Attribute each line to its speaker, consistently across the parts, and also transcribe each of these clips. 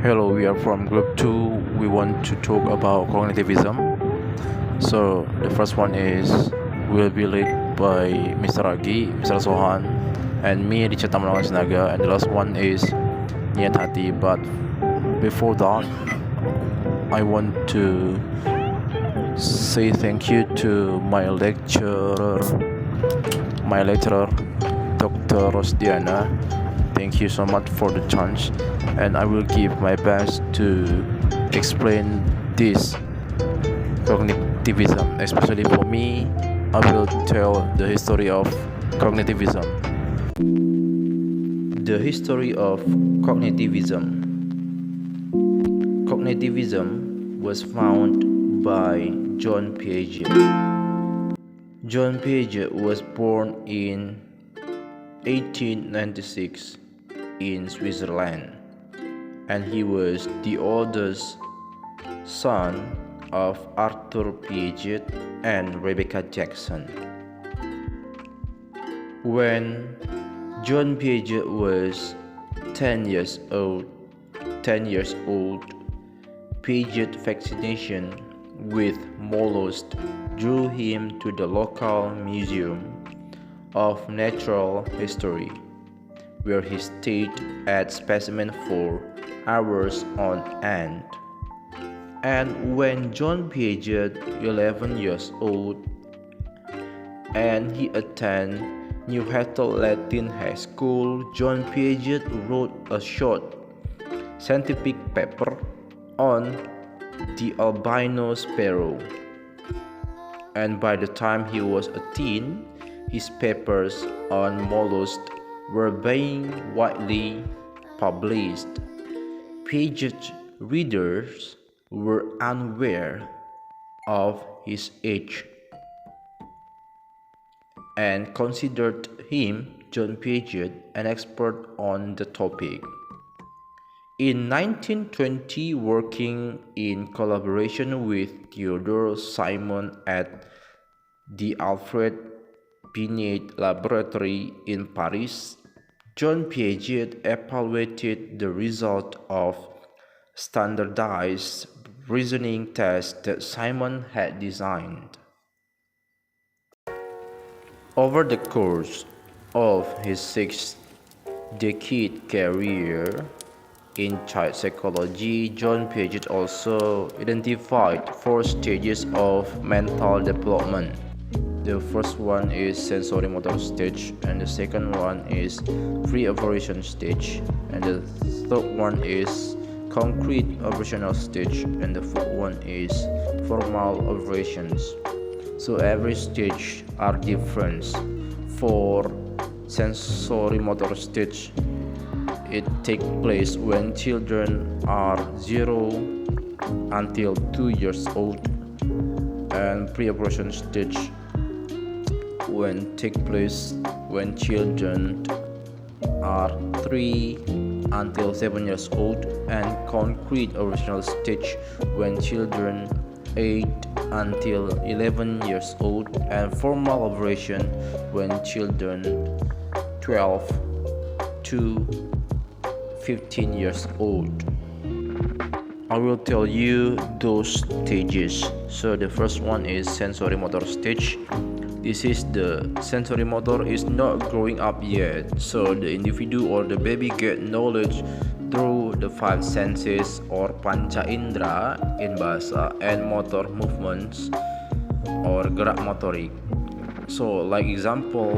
Speaker 1: Hello, we are from Group 2. We want to talk about cognitivism. So, the first one will be led by Mr. Agi, Mr. Sohan, and me, Richard Tamalawan Sinaga, and the last one is Niat Hati. But before that, I want to say thank you to my lecturer, Dr. Rosdiana. Thank you so much for the chance, and I will give my best to explain this cognitivism. Especially for me, I will tell the history of cognitivism. The history of cognitivism. Cognitivism was founded by John Piaget. John Piaget was born in 1896 in Switzerland, and he was the oldest son of Arthur Piaget and Rebecca Jackson. When John Piaget was 10 years old, Piaget's fascination with mollusks drew him to the local museum of natural history, where he stayed at specimens for hours on end. And when John Piaget, 11 years old, and he attended New Hatton Latin High School, John Piaget wrote a short scientific paper on the albino sparrow. And by the time he was a teen, his papers on mollusks were being widely published. Piaget's readers were unaware of his age and considered him, John Piaget, an expert on the topic. In 1920, working in collaboration with Theodore Simon at the Alfred Binet Laboratory in Paris, John Piaget evaluated the result of standardized reasoning tests that Simon had designed. Over the course of his 6-decade career in child psychology, John Piaget also identified 4 stages of mental development. The first one is sensory-motor stage, and the second one is pre-operation stage, and the third one is concrete operational stage, and the fourth one is formal operations. So every stage are different. For sensory-motor stage, it takes place when children are 0 until 2 years old, and pre-operation stage take place when children are 3 until 7 years old, and concrete operational stage when children 8 until 11 years old, and formal operation when children 12 to 15 years old. I will tell you those stages. So the first one is sensory motor stage. This is the sensory motor is not growing up yet, so the individual or the baby get knowledge through the 5 senses or panca indera in bahasa, and motor movements or gerak motorik. So like example,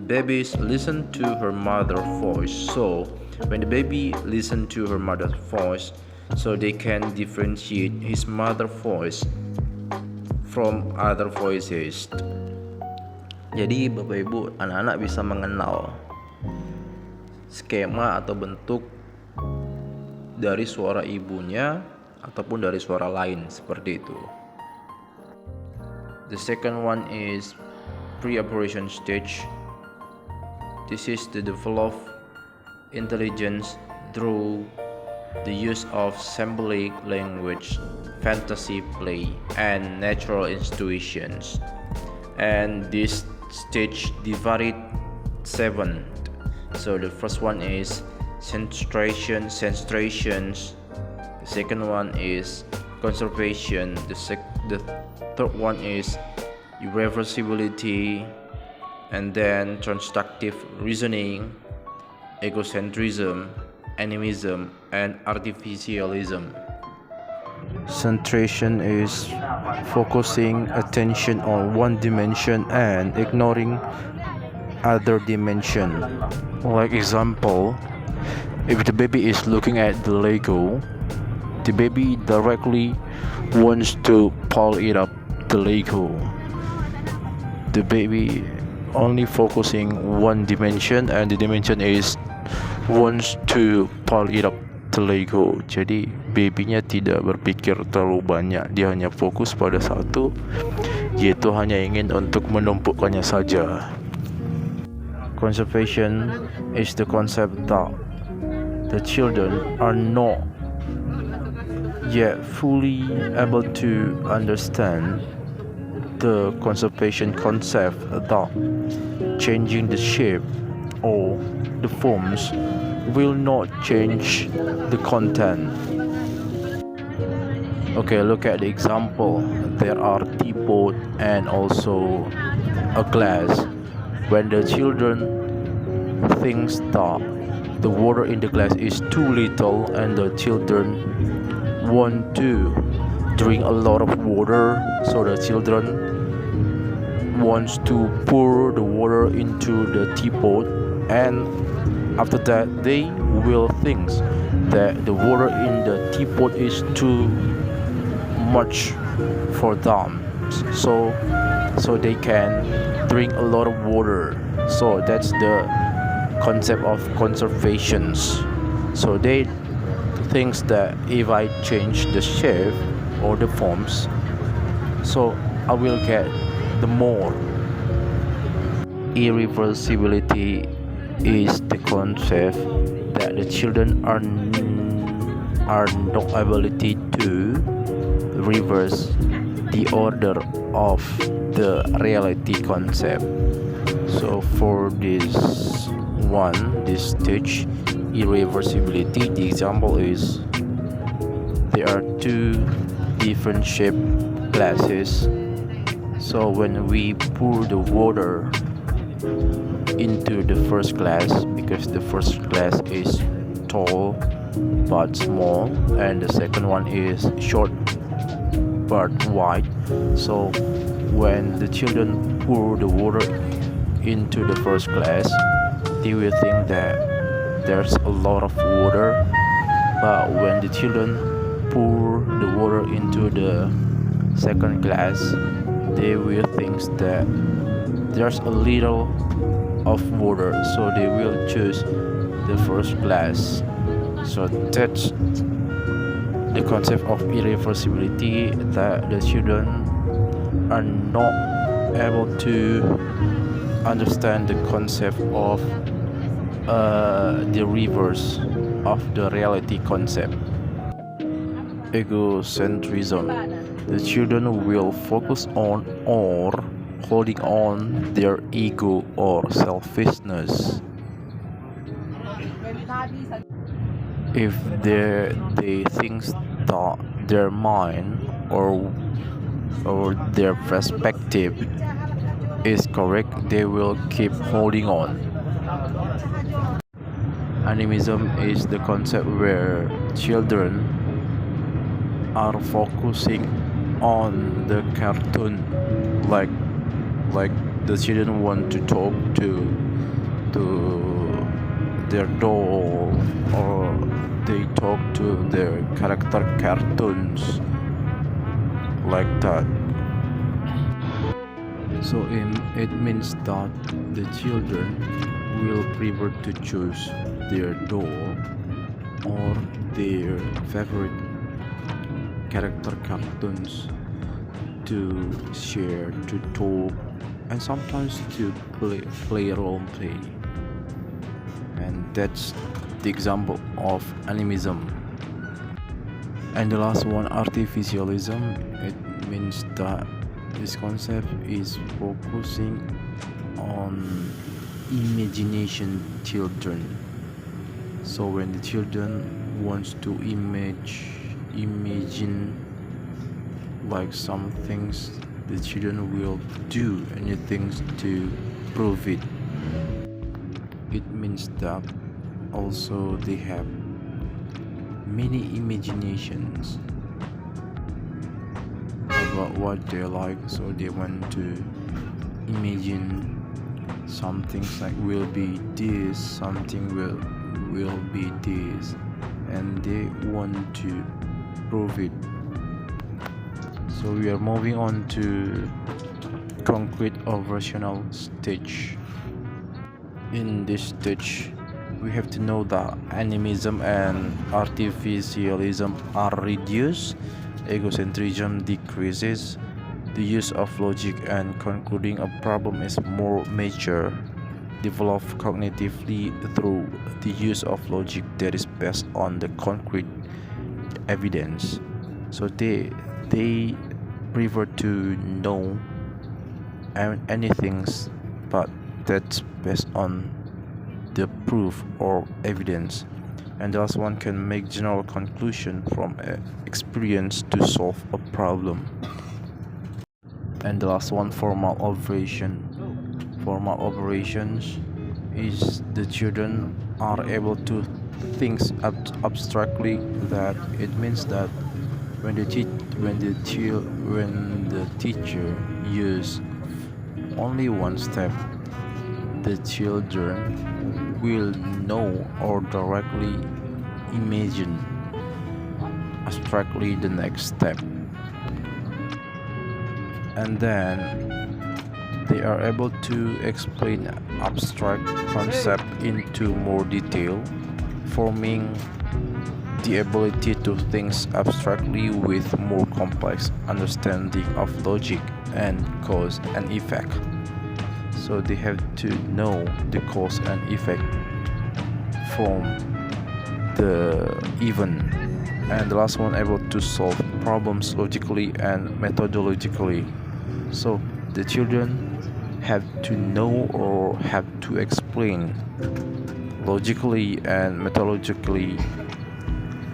Speaker 1: babies listen to her mother's voice. So when the baby listen to her mother's voice, so they can differentiate his mother's voice from other voices. Jadi Bapak Ibu, anak-anak bisa mengenal skema atau bentuk dari suara ibunya ataupun dari suara lain, seperti itu. The second one is pre-operation stage. This is the develop intelligence through the use of symbolic language, fantasy play, and natural intuitions. And this stage divided 7. So the first one is sensations, Second one is conservation. The third one is irreversibility, and then constructive reasoning, egocentrism, animism, and artificialism. Centration is focusing attention on one dimension and ignoring other dimension. Like example, if the baby is looking at the Lego, the baby directly wants to pull it up the Lego. The baby only focusing one dimension, and the dimension is wants to pull it up the Lego. Jadi babynya tidak berpikir terlalu banyak, dia hanya fokus pada satu, yaitu hanya ingin untuk menumpukkannya saja. Conservation is the concept that the children are not yet fully able to understand the conservation concept that changing the shape or the forms will not change the content. Okay, look at the example. There are teapot and also a glass. When the children thinks that the water in the glass is too little and the children want to drink a lot of water, so the children wants to pour the water into the teapot, and after that they will think that the water in the teapot is too much for them, so they can drink a lot of water. So that's the concept of conservations. So they thinks that if I change the shape or the forms, so I will get the more. Irreversibility is the concept that the children are not ability to reverse the order of the reality concept. So for this stage, irreversibility, the example is there are two different shaped glasses. So when we pour the water into the first glass, because the first glass is tall but small and the second one is short but wide, so when the children pour the water into the first glass, they will think that there's a lot of water, but when the children pour the water into the second glass, they will think that there's a little of water, so they will choose the first glass. So that's the concept of irreversibility, that the children are not able to understand the concept of the reverse of the reality concept. Egocentrism. The children will focus on or holding on their ego or selfishness. If they think that their mind or their perspective is correct, they will keep holding on. Animism is the concept where children are focusing on the cartoon, like the children want to talk to their doll, or they talk to their character cartoons, like that. So it means that the children will prefer to choose their doll or their favorite character cartoons to share, to talk, and sometimes to play role play. And that's the example of animism. And the last one, artificialism. It means that this concept is focusing on imagination children. So when the children wants to image imagine like some things, the children will do anything to prove it. It means that also they have many imaginations about what they like, so they want to imagine some things like will be this, something will be this, and they want to prove it. So we are moving on to concrete or rational stage. In this stage, we have to know that animism and artificialism are reduced, egocentrism decreases, the use of logic and concluding a problem is more mature, developed cognitively through the use of logic that is based on the concrete evidence. So they prefer to know anything, but that's based on the proof or evidence. And the last one can make general conclusion from experience to solve a problem. And the last one, formal operation. Formal operations is the children are able to think abstractly. That it means that when the teacher use only one step, the children will know or directly imagine abstractly the next step, and then they are able to explain abstract concept into more detail, forming the ability to think abstractly with more complex understanding of logic and cause and effect. So they have to know the cause and effect from the event. And the last one, able to solve problems logically and methodologically. So the children have to know or have to explain logically and methodologically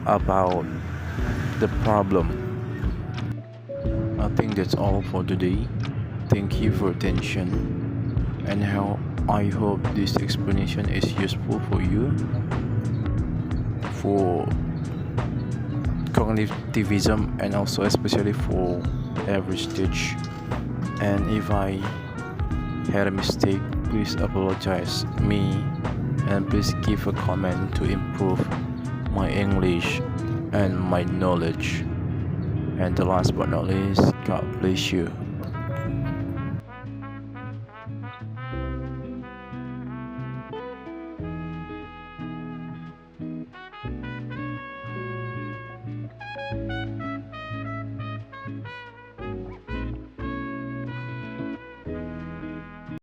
Speaker 1: about the problem. I think that's all for today. Thank you for attention, and I hope this explanation is useful for you for cognitivism, and also especially for every stage. And if I had a mistake, please apologize me, and please give a comment to improve my English and my knowledge. And the last but not least, God bless you.